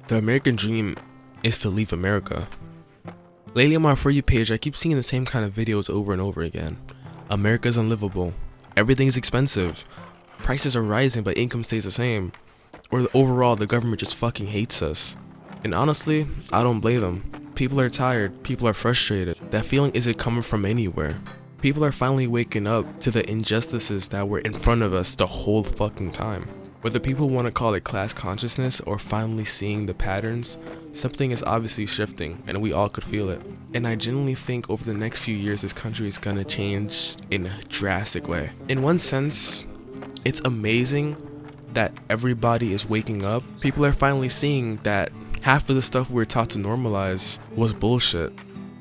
The American dream is to leave America. Lately on my For You page, I keep seeing the same kind of videos over and over again. America's unlivable. Everything's expensive. Prices are rising but income stays the same. Or overall, the government just fucking hates us. And honestly, I don't blame them. People are tired. People are frustrated. That feeling isn't coming from anywhere. People are finally waking up to the injustices that were in front of us the whole fucking time. Whether people want to call it class consciousness or finally seeing the patterns, something is obviously shifting and we all could feel it. And I genuinely think over the next few years this country is gonna change in a drastic way. In one sense, it's amazing that everybody is waking up. People are finally seeing that half of the stuff we were taught to normalize was bullshit.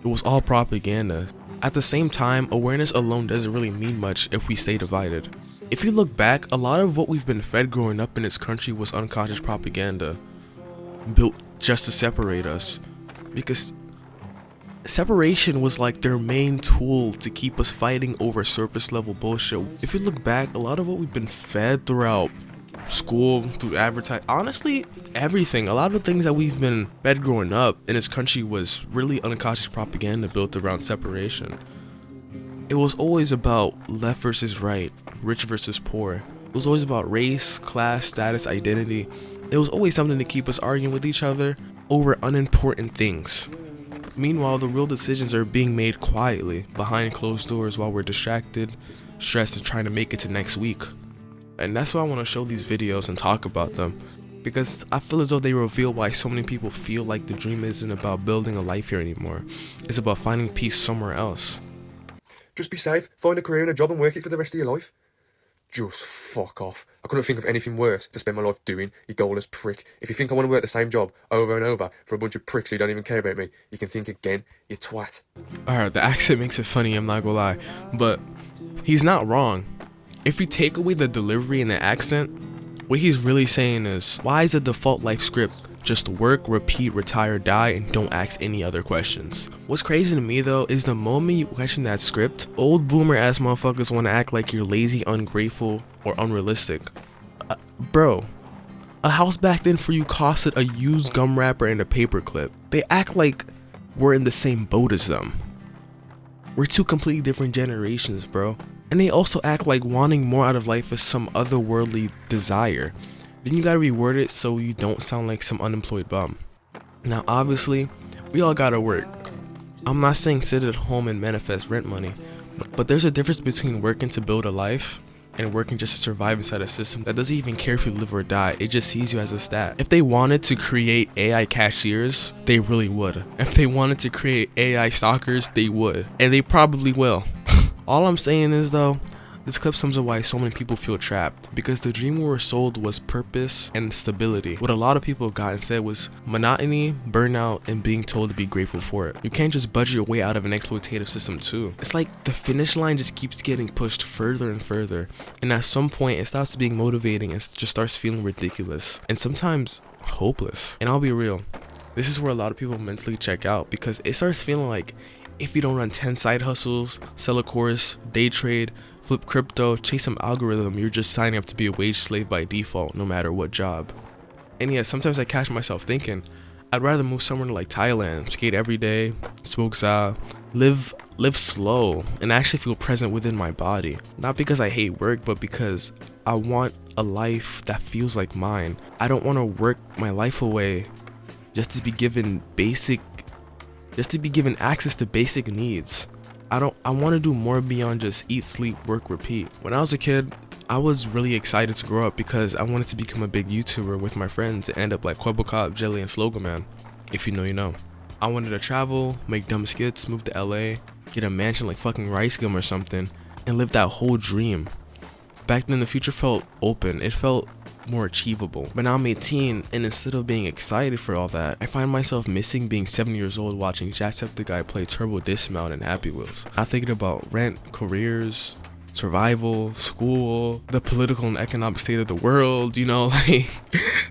It was all propaganda. At the same time, awareness alone doesn't really mean much if we stay divided. If you look back, a lot of what we've been fed growing up in this country was unconscious propaganda, built just to separate us. Because separation was like their main tool to keep us fighting over surface level bullshit. If you look back, a lot of what we've been fed throughout school, through advertising, honestly, everything, a lot of the things that we've been fed growing up in this country was really unconscious propaganda built around separation. It was always about left versus right, rich versus poor. It was always about race, class, status, identity. It was always something to keep us arguing with each other over unimportant things. Meanwhile, the real decisions are being made quietly, behind closed doors while we're distracted, stressed, and trying to make it to next week. And that's why I want to show these videos and talk about them. Because I feel as though they reveal why so many people feel like the dream isn't about building a life here anymore. It's about finding peace somewhere else. Just be safe, find a career and a job and work it for the rest of your life. Just fuck off. I couldn't think of anything worse to spend my life doing, you goalless prick. If you think I want to work the same job over and over for a bunch of pricks who don't even care about me, you can think again, you twat. Alright, the accent makes it funny, I'm not gonna lie. But he's not wrong. If you take away the delivery and the accent, what he's really saying is, why is the default life script just work, repeat, retire, die, and don't ask any other questions? What's crazy to me though is the moment you question that script, old boomer ass motherfuckers want to act like you're lazy, ungrateful, or unrealistic. Bro, a house back then for you costed a used gum wrapper and a paper clip. They act like we're in the same boat as them. We're two completely different generations, bro. And they also act like wanting more out of life is some otherworldly desire. Then you gotta reword it so you don't sound like some unemployed bum. Now obviously, we all gotta work. I'm not saying sit at home and manifest rent money, but there's a difference between working to build a life and working just to survive inside a system that doesn't even care if you live or die. It just sees you as a stat. If they wanted to create AI cashiers, they really would. If they wanted to create AI stalkers, they would. And they probably will. All I'm saying is though, this clip sums up why so many people feel trapped, because the dream we were sold was purpose and stability. What a lot of people got instead was monotony, burnout, and being told to be grateful for it. You can't just budget your way out of an exploitative system too. It's like the finish line just keeps getting pushed further and further, and at some point it stops being motivating and just starts feeling ridiculous, and sometimes hopeless. And I'll be real, this is where a lot of people mentally check out, because it starts feeling like if you don't run 10 side hustles, sell a course, day trade, flip crypto, chase some algorithm, you're just signing up to be a wage slave by default, no matter what job. And yeah, sometimes I catch myself thinking, I'd rather move somewhere to like Thailand, skate every day, smoke za, live slow, and actually feel present within my body. Not because I hate work, but because I want a life that feels like mine. I don't want to work my life away just to be given access to basic needs. I want to do more beyond just eat, sleep, work, repeat. When I was a kid, I was really excited to grow up because I wanted to become a big YouTuber with my friends and end up like Quebo Cop, Jelly, and Slogan Man. If you know, you know. I wanted to travel, make dumb skits, move to LA, get a mansion like fucking Rice Gum or something, and live that whole dream. Back then the future felt open, it felt more achievable. But now I'm 18, and instead of being excited for all that, I find myself missing being 7 years old watching Jacksepticeye play Turbo Dismount and Happy Wheels. I'm thinking about rent, careers, survival, school, the political and economic state of the world, you know, like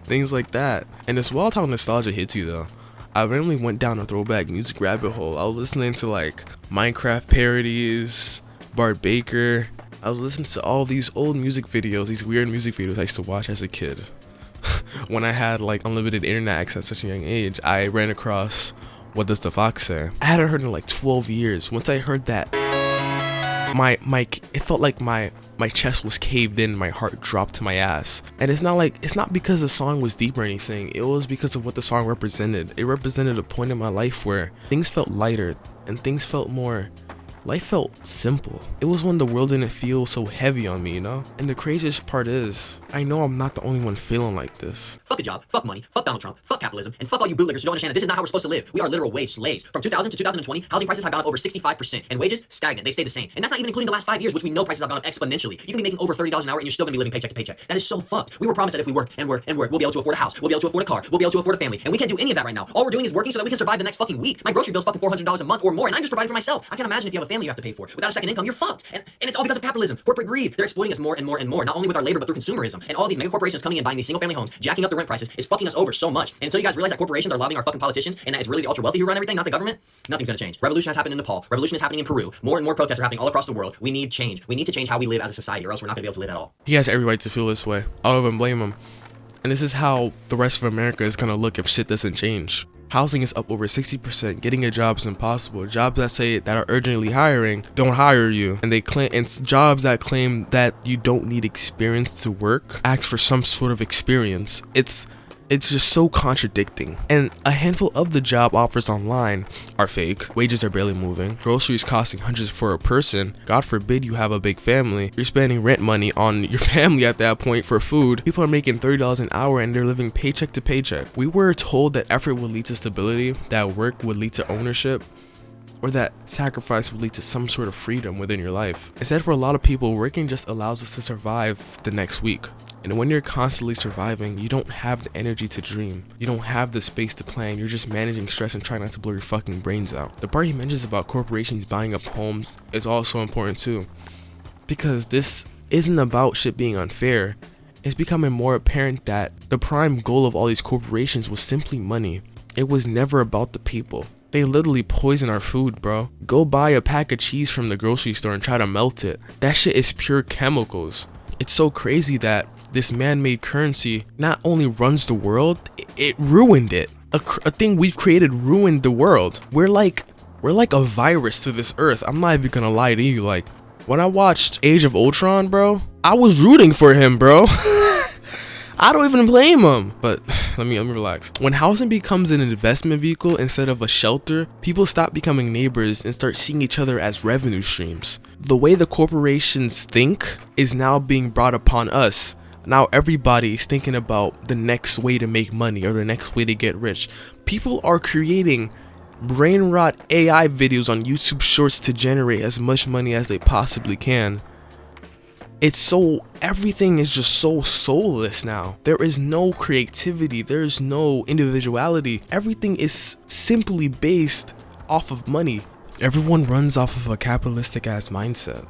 things like that. And it's wild how nostalgia hits you though. I randomly went down a throwback music rabbit hole. I was listening to like Minecraft parodies, Bart Baker. I was listening to all these old music videos, these weird music videos I used to watch as a kid. when I had like unlimited internet access at such a young age, I ran across What Does the Fox Say? I hadn't heard it in like 12 years. Once I heard that, it felt like my chest was caved in, my heart dropped to my ass. And it's not because the song was deep or anything. It was because of what the song represented. It represented a point in my life where things felt lighter and things felt more. Life felt simple. It was when the world didn't feel so heavy on me, you know? And the craziest part is, I know I'm not the only one feeling like this. Fuck a job, fuck money, fuck Donald Trump, fuck capitalism, and fuck all you bootlickers who don't understand that this is not how we're supposed to live. We are literal wage slaves. From 2000 to 2020, housing prices have gone up over 65%, and wages stagnant. They stay the same. And that's not even including the last 5 years, which we know prices have gone up exponentially. You can be making over $30 an hour, and you're still gonna be living paycheck to paycheck. That is so fucked. We were promised that if we work and work and work, we'll be able to afford a house, we'll be able to afford a car, we'll be able to afford a family, and we can't do any of that right now. All we're doing is working so that we can survive the next fucking week. My grocery bill's fucking $400 a month or more, and I'm just providing for myself. I can't imagine if you have a family you have to pay for. Without a second income, you're fucked. And it's all because of capitalism, corporate greed. They're exploiting us more and more and more, not only with our labor, but through consumerism. And all these mega corporations coming in, buying these single family homes, jacking up the rent prices, is fucking us over so much. And until you guys realize that corporations are lobbying our fucking politicians, and that it's really the ultra wealthy who run everything, not the government, nothing's gonna change. Revolution has happened in Nepal. Revolution is happening in Peru. More and more protests are happening all across the world. We need change. We need to change how we live as a society, or else we're not gonna be able to live at all. He has every right to feel this way. I don't even blame him. And this is how the rest of America is gonna look if shit doesn't change. Housing is up over 60%. Getting a job is impossible. Jobs that say that are urgently hiring don't hire you, and jobs that claim that you don't need experience to work ask for some sort of experience. It's just so contradicting. And a handful of the job offers online are fake. Wages are barely moving. Groceries costing hundreds for a person. God forbid you have a big family. You're spending rent money on your family at that point for food. People are making $30 an hour and they're living paycheck to paycheck. We were told that effort would lead to stability, that work would lead to ownership, or that sacrifice would lead to some sort of freedom within your life. Instead, for a lot of people, working just allows us to survive the next week. And when you're constantly surviving, you don't have the energy to dream. You don't have the space to plan. You're just managing stress and trying not to blow your fucking brains out. The part he mentions about corporations buying up homes is also important too. Because this isn't about shit being unfair. It's becoming more apparent that the prime goal of all these corporations was simply money. It was never about the people. They literally poison our food, bro. Go buy a pack of cheese from the grocery store and try to melt it. That shit is pure chemicals. It's so crazy that this man-made currency not only runs the world, it ruined it. A thing we've created ruined the world. We're like a virus to this earth. I'm not even gonna lie to you. Like, when I watched Age of Ultron, bro, I was rooting for him, bro. I don't even blame him. But let me relax. When housing becomes an investment vehicle instead of a shelter, people stop becoming neighbors and start seeing each other as revenue streams. The way the corporations think is now being brought upon us. Now everybody is thinking about the next way to make money or the next way to get rich. People are creating brain rot AI videos on YouTube Shorts to generate as much money as they possibly can. Everything is just so soulless now. There is no creativity. There is no individuality. Everything is simply based off of money. Everyone runs off of a capitalistic ass mindset.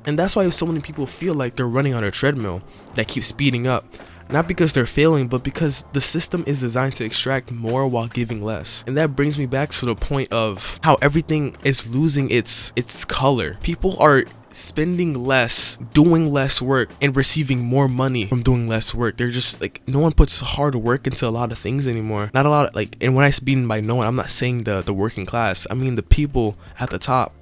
And that's why so many people feel like they're running on a treadmill that keeps speeding up. Not because they're failing, but because the system is designed to extract more while giving less. And that brings me back to the point of how everything is losing its color. People are spending less, doing less work, and receiving more money from doing less work. They're just like, no one puts hard work into a lot of things anymore. Not a lot of, like, and when I mean by no one, I'm not saying the working class. I mean the people at the top.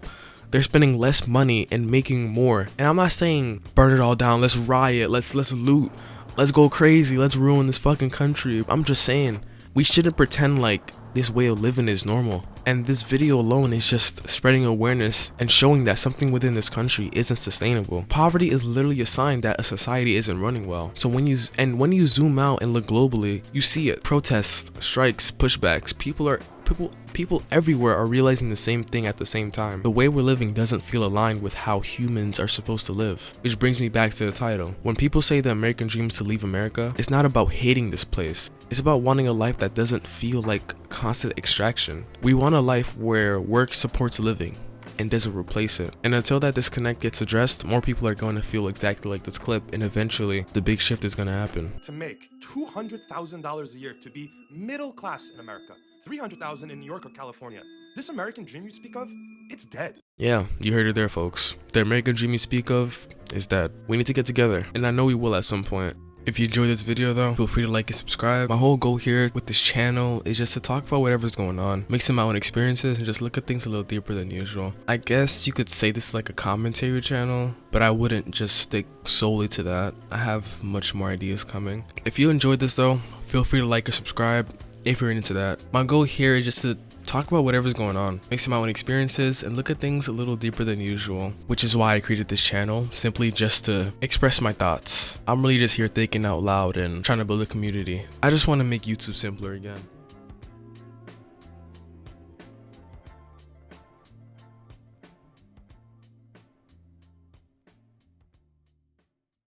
They're spending less money and making more. And I'm not saying burn it all down, let's riot, let's loot, let's go crazy, let's ruin this fucking country. I'm just saying we shouldn't pretend like this way of living is normal. And this video alone is just spreading awareness and showing that something within this country isn't sustainable. Poverty is literally a sign that a society isn't running well. So when you zoom out and look globally, you see it. Protests, strikes, pushbacks. People everywhere are realizing the same thing at the same time. The way we're living doesn't feel aligned with how humans are supposed to live. Which brings me back to the title. When people say the American dream is to leave America, it's not about hating this place. It's about wanting a life that doesn't feel like constant extraction. We want a life where work supports living and doesn't replace it. And until that disconnect gets addressed, more people are going to feel exactly like this clip, and eventually the big shift is going to happen. To make $200,000 a year to be middle class in America, $300,000 in New York or California. This American dream you speak of, it's dead. Yeah, you heard it there, folks. The American dream you speak of is dead. We need to get together, and I know we will at some point. If you enjoyed this video though, feel free to like and subscribe. My whole goal here with this channel is just to talk about whatever's going on, mix in my own experiences, and just look at things a little deeper than usual. I guess you could say this is like a commentary channel, but I wouldn't just stick solely to that. I have much more ideas coming. If you enjoyed this though, feel free to like or subscribe if you're into that. My goal here is just to talk about whatever's going on, mix in my own experiences, and look at things a little deeper than usual, which is why I created this channel, simply just to express my thoughts. I'm really just here thinking out loud and trying to build a community. I just want to make YouTube simpler again.